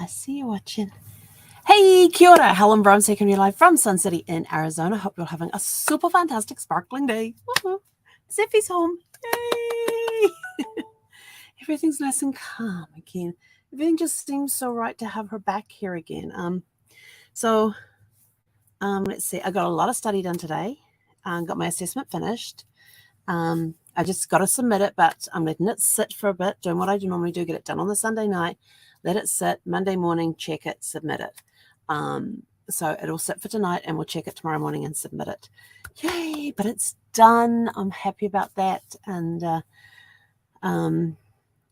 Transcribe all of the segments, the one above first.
I see you watching. Hey, kia ora. Helen Brown, Secondary Live from Sun City in Arizona. Hope you're having a super fantastic, sparkling day. Woohoo. Zephy's home. Yay! Everything's nice and calm again. Everything just seems so right to have her back here again. Let's see. I got a lot of study done today. Got my assessment finished. I just got to submit it, but I'm letting it sit for a bit, doing what I normally do, get it done on the Sunday night, let it sit, Monday morning, check it, submit it. So it'll sit for tonight and we'll check it tomorrow morning and submit it. Yay, but it's done. I'm happy about that. And it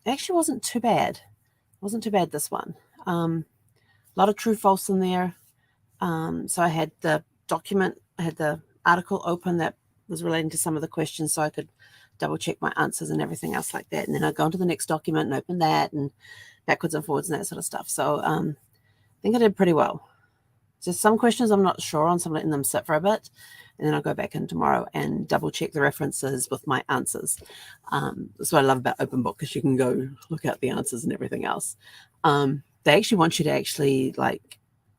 actually wasn't too bad. It wasn't too bad, this one. A lot of true false in there. So I had the document, I had the article open that was relating to some of the questions so I could double check my answers and everything else like that. And then I'd go into the next document and open that and backwards and forwards and that sort of stuff. So I think I did pretty well. Just some questions I'm not sure on, so I'm letting them sit for a bit. And then I'll go back in tomorrow and double check the references with my answers. That's what I love about open book, because you can go look at the answers and everything else. They actually want you to actually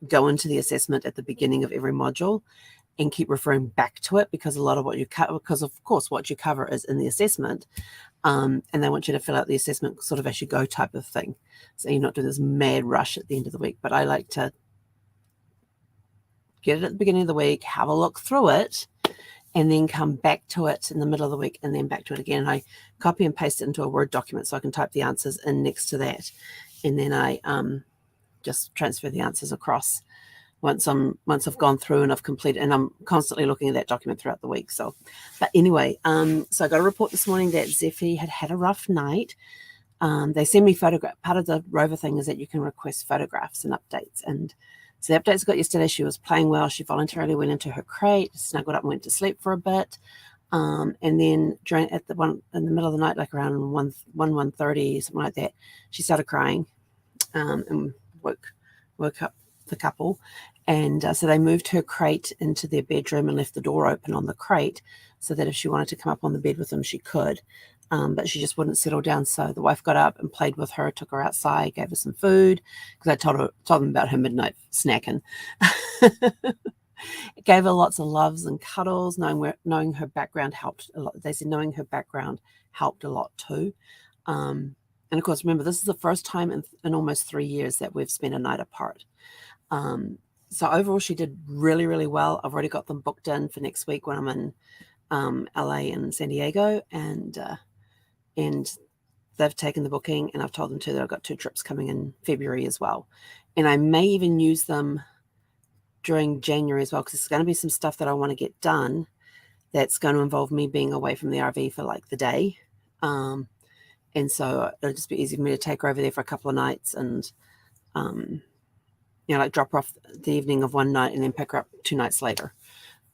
go into the assessment at the beginning of every module and keep referring back to it, because a lot of what you cover, because of course what you cover is in the assessment, and they want you to fill out the assessment sort of as you go type of thing. So you're not doing this mad rush at the end of the week. But I like to get it at the beginning of the week, have a look through it, and then come back to it in the middle of the week and then back to it again. And I copy and paste it into a Word document so I can type the answers in next to that. And then I just transfer the answers across once I've gone through and I've completed, and I'm constantly looking at that document throughout the week. So, but anyway, so I got a report this morning that Zephy had a rough night. They send me photograph. Part of the Rover thing is that you can request photographs and updates. And so the updates I got yesterday, she was playing well. She voluntarily went into her crate, snuggled up and went to sleep for a bit. And then in the middle of the night, like around 1:30, something like that, she started crying, and woke up the couple. And so they moved her crate into their bedroom and left the door open on the crate so that if she wanted to come up on the bed with them, she could. But she just wouldn't settle down. So the wife got up and played with her, took her outside, gave her some food, because I told them about her midnight snacking. It gave her lots of loves and cuddles. Knowing her background helped a lot. They said knowing her background helped a lot too. And of course, remember, this is the first time in almost 3 years that we've spent a night apart. So overall, she did really, really well. I've already got them booked in for next week when I'm in LA and San Diego, and they've taken the booking, and I've told them too that I've got 2 trips coming in February as well. And I may even use them during January as well, because there's going to be some stuff that I want to get done that's going to involve me being away from the RV for like the day. And so it'll just be easy for me to take her over there for a couple of nights and, drop her off the evening of one night and then pick her up 2 nights later,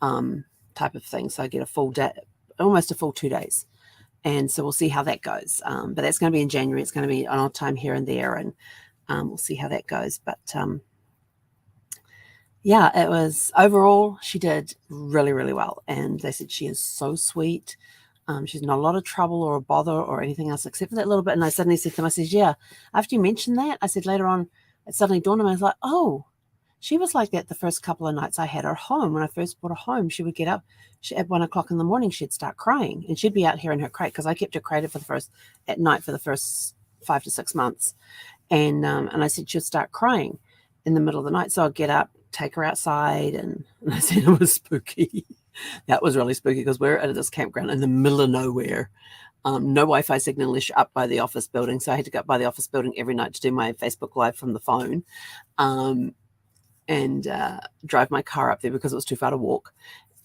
type of thing. So I get a full day, almost a full 2 days. And so we'll see how that goes. But that's going to be in January. It's going to be an odd time here and there, and we'll see how that goes. But yeah, it was overall, she did really, really well. And they said she is so sweet. She's not a lot of trouble or a bother or anything else except for that little bit. And I suddenly said to them, I said, yeah, after you mentioned that, I said later on, it suddenly dawned on me, I was like, oh, she was like that the first couple of nights I had her home. When I first brought her home, she would get up at 1 o'clock in the morning, she'd start crying, and she'd be out here in her crate, because I kept her crated at night for the first 5 to 6 months. And I said she'd start crying in the middle of the night. So I'd get up, take her outside, and I said it was spooky. That was really spooky, because we're at this campground in the middle of nowhere. No Wi-Fi signal unless you're up by the office building. So I had to go up by the office building every night to do my Facebook Live from the phone, and drive my car up there because it was too far to walk,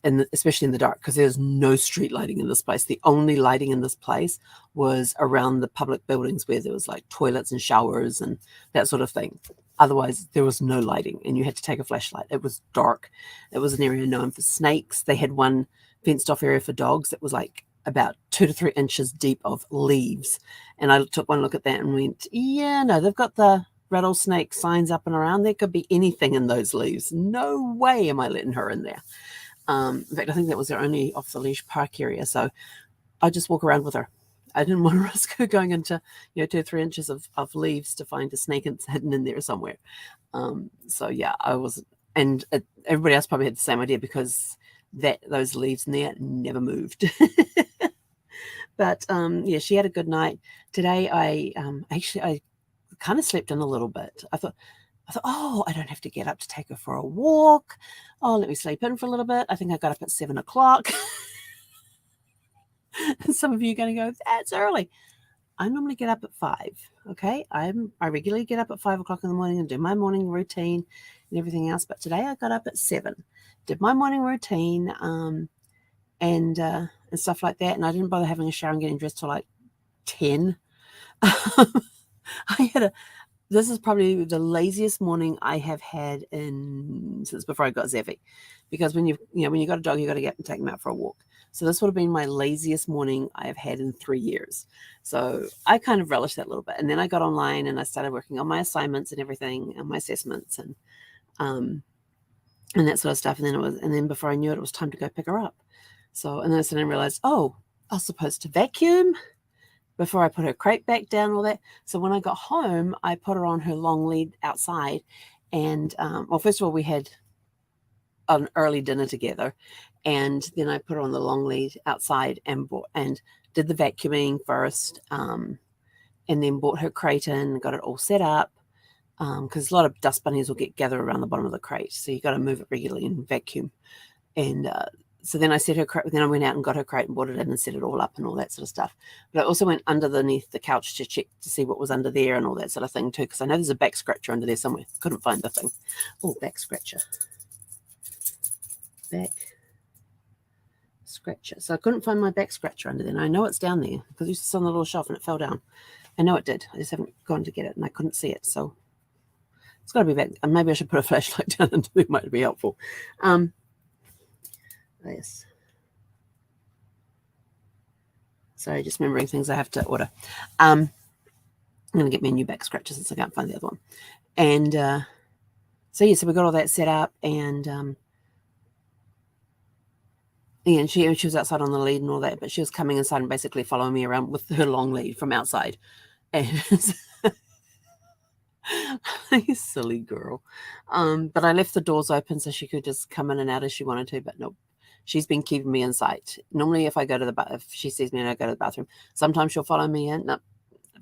and especially in the dark, because there's no street lighting in this place. The only lighting in this place was around the public buildings where there was like toilets and showers and that sort of thing. Otherwise, there was no lighting, and you had to take a flashlight. It was dark. It was an area known for snakes. They had one fenced off area for dogs that was like about 2 to 3 inches deep of leaves. And I took one look at that and went, yeah, no, they've got the rattlesnake signs up and around. There could be anything in those leaves. No way am I letting her in there. In fact, I think that was their only off-the-leash park area. So I just walk around with her I didn't want to risk her going into 2 or 3 inches of leaves to find a snake hidden in there somewhere. So yeah, I was, and everybody else probably had the same idea because those leaves in there never moved. But yeah, she had a good night. Today I kind of slept in a little bit. I thought, oh, I don't have to get up to take her for a walk. Oh, let me sleep in for a little bit. I think I got up at 7 o'clock. Some of you are going to go, that's early. I normally get up at 5. Okay, I regularly get up at 5 o'clock in the morning and do my morning routine and everything else. But today I got up at 7, did my morning routine, and stuff like that. And I didn't bother having a shower and getting dressed till like 10. This is probably the laziest morning I have had since before I got Zephy, because when you got a dog, you got to get and take him out for a walk. So this would have been my laziest morning I have had in 3 years. So I kind of relished that a little bit. And then I got online and I started working on my assignments and everything, and my assessments and that sort of stuff. And then before I knew it was time to go pick her up. So, and then I suddenly realized, oh, I was supposed to vacuum before I put her crate back down, all that. So when I got home, I put her on her long lead outside. And, well, first of all, we had an early dinner together. And then I put her on the long lead outside and did the vacuuming first. And then brought her crate in, got it all set up. Because a lot of dust bunnies will gathered around the bottom of the crate. So you got to move it regularly and vacuum. And, so then I set her crate, then I went out and got her crate and brought it in and set it all up and all that sort of stuff. But I also went underneath the couch to check to see what was under there and all that sort of thing too, because I know there's a back scratcher under there somewhere. Couldn't find the thing. Oh, back scratcher. Back scratcher. So I couldn't find my back scratcher under there. And I know it's down there because it used to sit on the little shelf and it fell down. I know it did. I just haven't gone to get it and I couldn't see it. So it's got to be back. And maybe I should put a flashlight down and it might be helpful. Yes. Sorry, just remembering things I have to order. I'm going to get me a new back scratcher since I can't find the other one. And so yeah, so we got all that set up, and she was outside on the lead and all that, but she was coming inside and basically following me around with her long lead from outside. And you silly girl. But I left the doors open so she could just come in and out as she wanted to, but nope. She's been keeping me in sight. Normally, if she sees me and I go to the bathroom, sometimes she'll follow me in. No,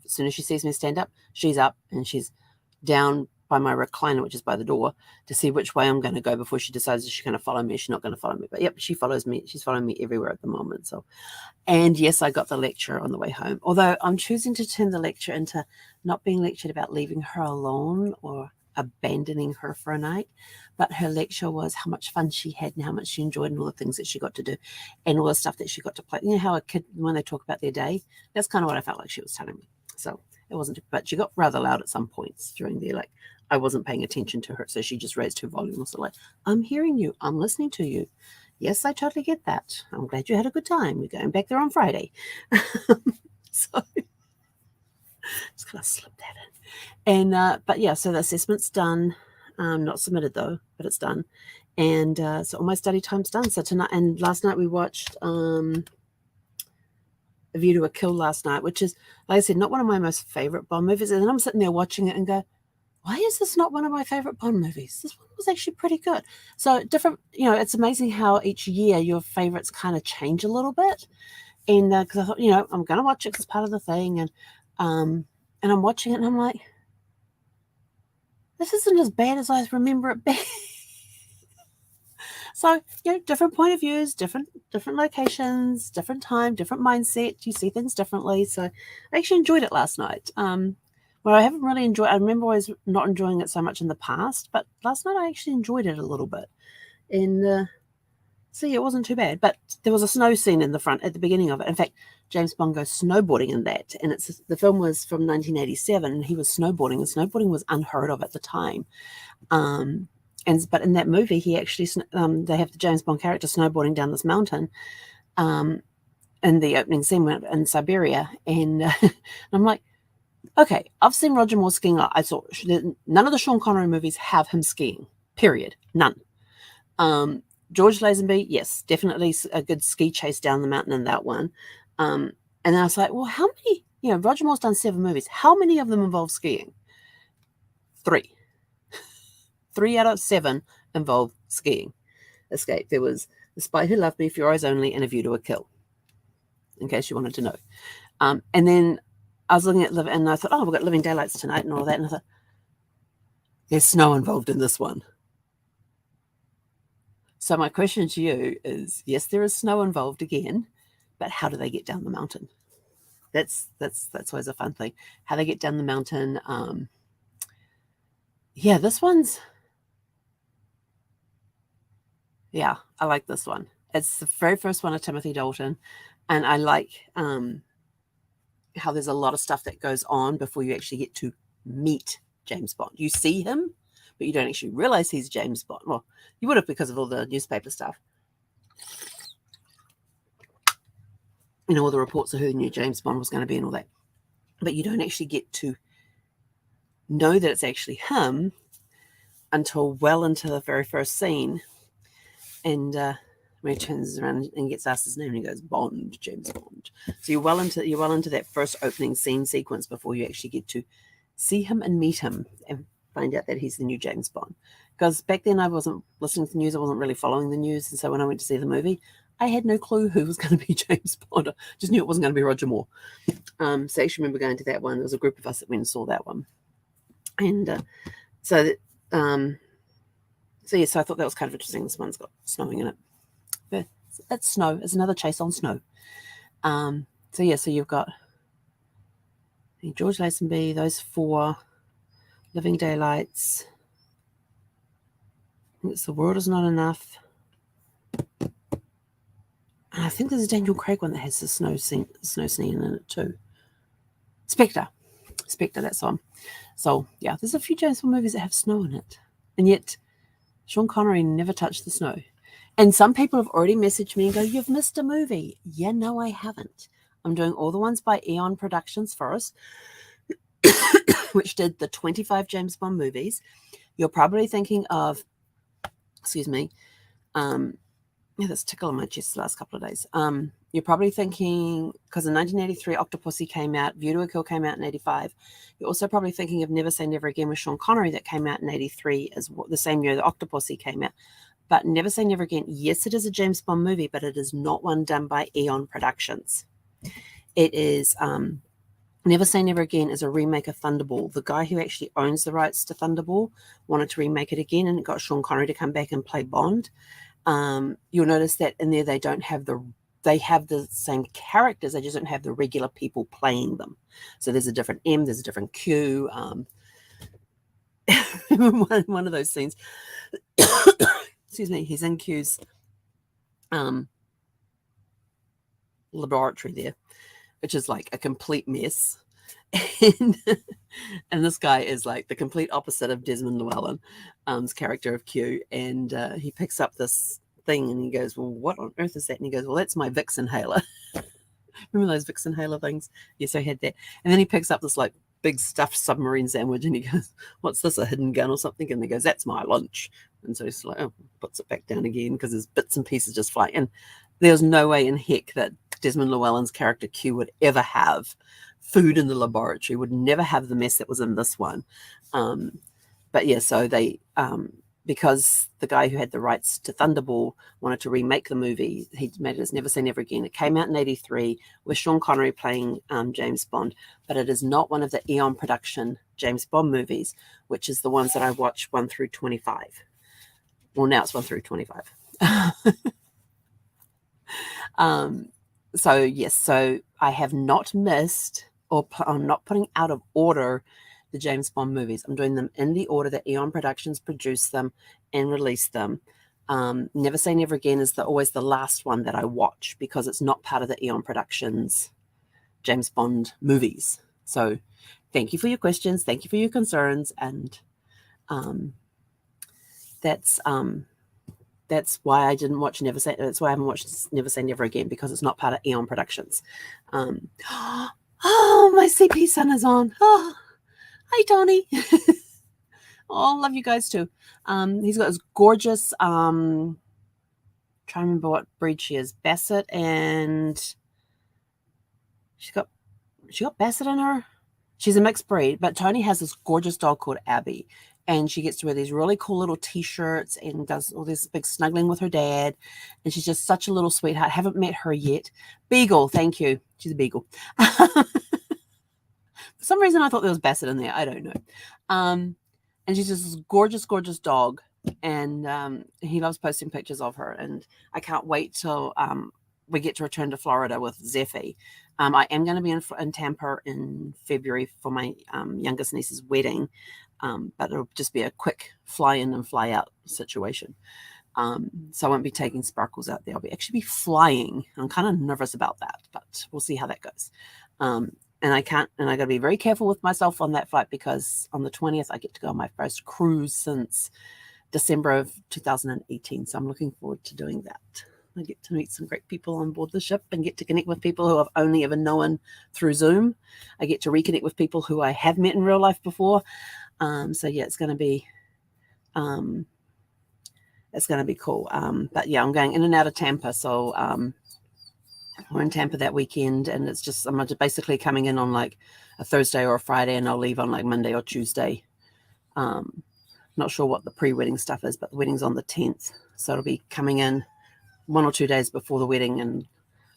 as soon as she sees me stand up, she's up and she's down by my recliner, which is by the door, to see which way I'm going to go before she decides if she's going to follow me or she's not going to follow me. But yep, she follows me. She's following me everywhere at the moment. So, and yes, I got the lecture on the way home. Although I'm choosing to turn the lecture into not being lectured about leaving her alone or abandoning her for a night, but her lecture was how much fun she had and how much she enjoyed and all the things that she got to do and all the stuff that she got to play. You know how a kid, when they talk about their day, that's kind of what I felt like she was telling me. So it wasn't, but she got rather loud at some points during the, like, I wasn't paying attention to her, so she just raised her volume. So like, I'm hearing you, I'm listening to you. Yes, I totally get that. I'm glad you had a good time. We're going back there on Friday. So just gonna slip that in. And but yeah, so the assessment's done. Not submitted though, but it's done. And so all my study time's done. So tonight and last night we watched A View to a Kill last night, which is, like I said, not one of my most favorite Bond movies. And then I'm sitting there watching it and go, why is this not one of my favorite Bond movies? This one was actually pretty good. So different, it's amazing how each year your favorites kind of change a little bit. And because I thought, I'm going to watch it because part of the thing. And I'm watching it and I'm like, this isn't as bad as I remember it being. So, different point of views, different locations, different time, different mindset. You see things differently. So I actually enjoyed it last night. Well, I haven't really enjoyed, I remember always not enjoying it so much in the past, but last night I actually enjoyed it a little bit. And so yeah, it wasn't too bad. But there was a snow scene in the front at the beginning of it. In fact, James Bond goes snowboarding in that. And the film was from 1987 and he was snowboarding. And snowboarding was unheard of at the time. But in that movie, he actually, they have the James Bond character snowboarding down this mountain in the opening scene in Siberia. And I'm like, okay, I've seen Roger Moore skiing. I saw none of the Sean Connery movies have him skiing, period. None. George Lazenby, yes, definitely a good ski chase down the mountain in that one. And And then I was like, well, how many, Roger Moore's done 7 movies. How many of them involve skiing? 3. 3 out of 7 involve skiing. Escape. There was The Spy Who Loved Me, For Your Eyes Only, and A View to a Kill, in case you wanted to know. And then I was looking at and I thought, oh, we've got Living Daylights tonight and all that. And I thought, there's snow involved in this one. So my question to you is, yes, there is snow involved again, but how do they get down the mountain? That's always a fun thing. How they get down the mountain. Yeah, this one's, yeah, I like this one. It's the very first one of Timothy Dalton, and I like how there's a lot of stuff that goes on before you actually get to meet James Bond. You see him, but you don't actually realize he's James Bond. Well, you would have because of all the newspaper stuff. All the reports of who the new James Bond was going to be and all that. But you don't actually get to know that it's actually him until well into the very first scene. And when he turns around and gets asked his name, and he goes, Bond, James Bond. So you're well into that first opening scene sequence before you actually get to see him and meet him and find out that he's the new James Bond. Because back then I wasn't listening to the news, I wasn't really following the news, and so when I went to see the movie, I had no clue who was going to be James Bond. I just knew it wasn't going to be Roger Moore. So I actually remember going to that one. There was a group of us that went and saw that one. And so I thought that was kind of interesting. This one's got snowing in it. But it's snow. It's another chase on snow. So you've got George Lazenby, those 4, Living Daylights. I think it's The World Is Not Enough. And I think there's a Daniel Craig one that has the snow scene in it too. Spectre, that's on. So yeah, there's a few James Bond movies that have snow in it, and yet Sean Connery never touched the snow. And some people have already messaged me and go, "You've missed a movie." Yeah, no, I haven't. I'm doing all the ones by Eon Productions first, which did the 25 James Bond movies. You're probably thinking of, that's tickle on my chest the last couple of days. You're probably thinking, because in 1983, Octopussy came out, View to a Kill came out in 85. You're also probably thinking of Never Say Never Again with Sean Connery that came out in 83, as the same year that Octopussy came out. But Never Say Never Again, yes, it is a James Bond movie, but it is not one done by Eon Productions. It is, Never Say Never Again is a remake of Thunderball. The guy who actually owns the rights to Thunderball wanted to remake it again, and it got Sean Connery to come back and play Bond. You'll notice that in there they have the same characters, they just don't have the regular people playing them. So there's a different M, there's a different Q. One of those scenes, he's in Q's laboratory there, which is like a complete mess. And this guy is like the complete opposite of Desmond Llewellyn's character of Q, and he picks up this thing and he goes, well, what on earth is that? And he goes, well, that's my Vicks inhaler. Remember those Vicks inhaler things? Yes, I had that. And then he picks up this like big stuffed submarine sandwich and he goes, what's this, a hidden gun or something? And he goes, that's my lunch. And so he's like, oh, puts it back down again because there's bits and pieces just flying. And there's no way in heck that Desmond Llewellyn's character Q would ever have food in the laboratory, would never have the mess that was in this one. But yeah, so they, because the guy who had the rights to Thunderball wanted to remake the movie, he made it as Never Say Never Again. It came out in 83 with Sean Connery playing James Bond, but it is not one of the Eon production James Bond movies, which is the ones that I watched 1 through 25. Well, now it's 1 through 25. So yes, so I have not missed, or I'm not putting out of order the James Bond movies. I'm doing them in the order that Eon Productions produced them and released them. Never Say Never Again is always the last one that I watch because it's not part of the Eon Productions James Bond movies. So thank you for your questions. Thank you for your concerns. And that's why I didn't watch that's why I haven't watched Never Say Never Again, because it's not part of Eon Productions. Oh, my CP son is on. Oh, hi, Tony. Oh, love you guys too. He's got his gorgeous, trying to remember what breed she is, Basset and she got Basset in her. She's a mixed breed, but Tony has this gorgeous dog called Abby, and she gets to wear these really cool little t-shirts and does all this big snuggling with her dad, and she's just such a little sweetheart. Haven't met her yet. Beagle, thank you. She's a beagle. For some reason, I thought there was Basset in there. I don't know. And she's just this gorgeous, gorgeous dog, and he loves posting pictures of her, and I can't wait till we get to return to Florida with Zephy. I am going to be in Tampa in February for my youngest niece's wedding, but it'll just be a quick fly in and fly out situation. So I won't be taking Sparkles out there. I'll actually be flying. I'm kind of nervous about that, but we'll see how that goes. And I got to be very careful with myself on that flight because on the 20th, I get to go on my first cruise since December of 2018. So I'm looking forward to doing that. I get to meet some great people on board the ship and get to connect with people who I've only ever known through Zoom. I get to reconnect with people who I have met in real life before. So yeah, it's going to be cool. But yeah, I'm going in and out of Tampa. So we're in Tampa that weekend, and it's just I'm just basically coming in on like a Thursday or a Friday, and I'll leave on like Monday or Tuesday. Not sure what the pre-wedding stuff is, but the wedding's on the 10th, so it'll be coming in 1 or 2 days before the wedding and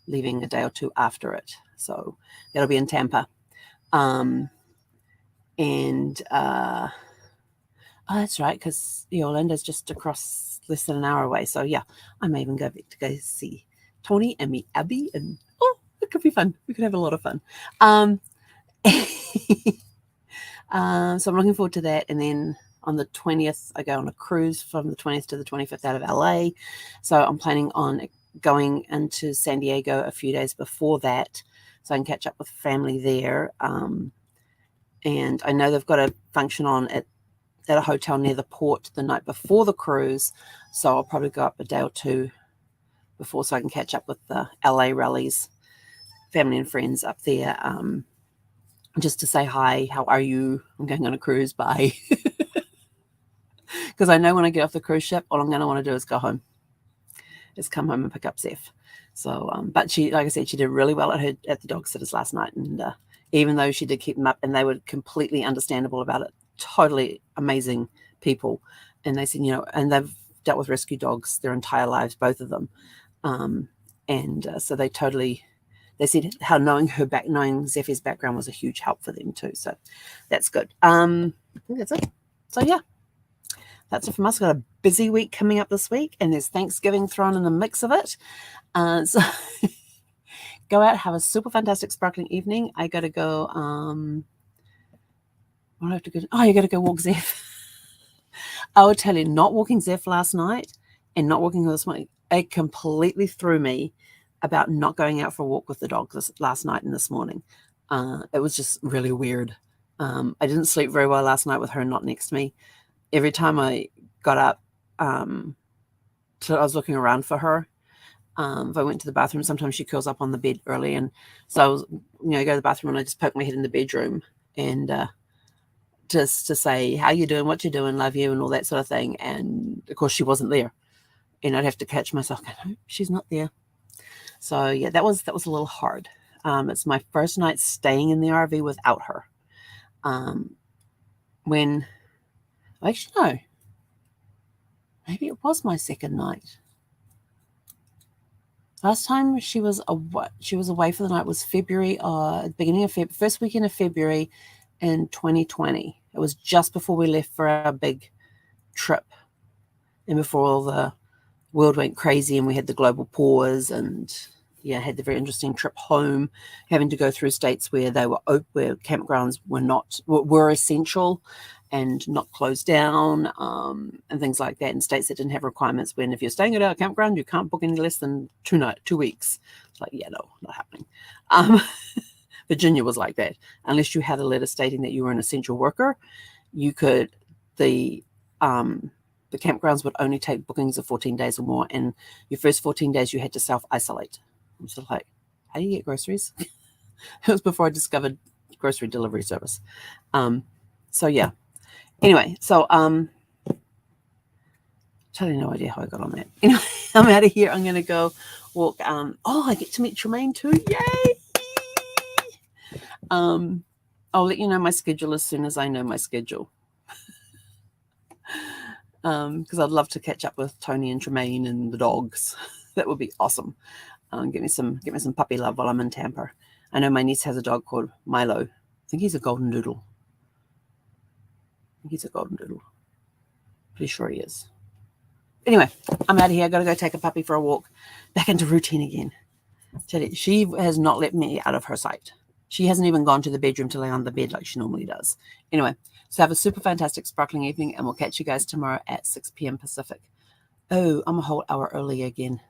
leaving a day or two after it. So that'll be in Tampa. Oh, that's right, because Orlando's just across less than an hour away. So yeah, I may even go to go see Tony and meet Abby, and it could be fun. We could have a lot of fun. So I'm looking forward to that. And then on the 20th, I go on a cruise from the 20th to the 25th out of LA. So I'm planning on going into San Diego a few days before that so I can catch up with family there. And I know they've got a function on at a hotel near the port the night before the cruise. So I'll probably go up a day or two before so I can catch up with the LA rallies, family and friends up there. Just to say hi, how are you? I'm going on a cruise, bye. Because I know when I get off the cruise ship, all I'm going to want to do is go home. Is come home and pick up Zeph. So, but she, like I said, she did really well at the dog sitters last night. And even though she did keep them up and they were completely understandable about it, totally amazing people. And they said, and they've dealt with rescue dogs their entire lives, both of them. So they said how knowing Zephy's background was a huge help for them too. So that's good. I think that's it. So yeah, that's it from us. We've got a busy week coming up this week, and there's Thanksgiving thrown in the mix of it. So go out, have a super fantastic sparkling evening. I got to go. What do I have to go? Oh, you got to go walk Zeph. I will tell you, not walking Zeph last night and not walking this morning, it completely threw me about not going out for a walk with the dog last night and this morning. It was just really weird. I didn't sleep very well last night with her not next to me. Every time I got up, I was looking around for her. If I went to the bathroom, sometimes she curls up on the bed early. And so I was, go to the bathroom and I just poke my head in the bedroom and just to say, how you doing, what you doing, love you, and all that sort of thing. And of course she wasn't there. And I'd have to catch myself going, no, she's not there. So yeah, that was a little hard. It's my first night staying in the RV without her. Actually, no, maybe it was my second night. Last time she was away for the night was February, beginning of first weekend of February in 2020. It was just before we left for our big trip and before all the world went crazy and we had the global pause and had the very interesting trip home, having to go through states where where campgrounds were essential and not closed down, and things like that, in states that didn't have requirements when if you're staying at our campground, you can't book any less than 2 weeks. It's like, no, not happening. Virginia was like that. Unless you had a letter stating that you were an essential worker, you could, the campgrounds would only take bookings of 14 days or more, and your first 14 days you had to self-isolate. I'm sort of like, how do you get groceries? It was before I discovered grocery delivery service. So yeah. Anyway, so totally no idea how I got on that. Anyway, I'm out of here. I'm going to go walk. I get to meet Tremaine too. Yay! I'll let you know my schedule as soon as I know my schedule. Because I'd love to catch up with Tony and Tremaine and the dogs. That would be awesome. Get me some puppy love while I'm in Tampa. I know my niece has a dog called Milo. I think he's a golden doodle. Pretty sure he is. Anyway, I'm out of here. I got to go take a puppy for a walk. Back into routine again. She has not let me out of her sight. She hasn't even gone to the bedroom to lay on the bed like she normally does. Anyway, so have a super fantastic sparkling evening, and we'll catch you guys tomorrow at 6 p.m. Pacific. Oh, I'm a whole hour early again.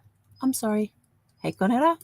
I'm sorry. Hey, Conera.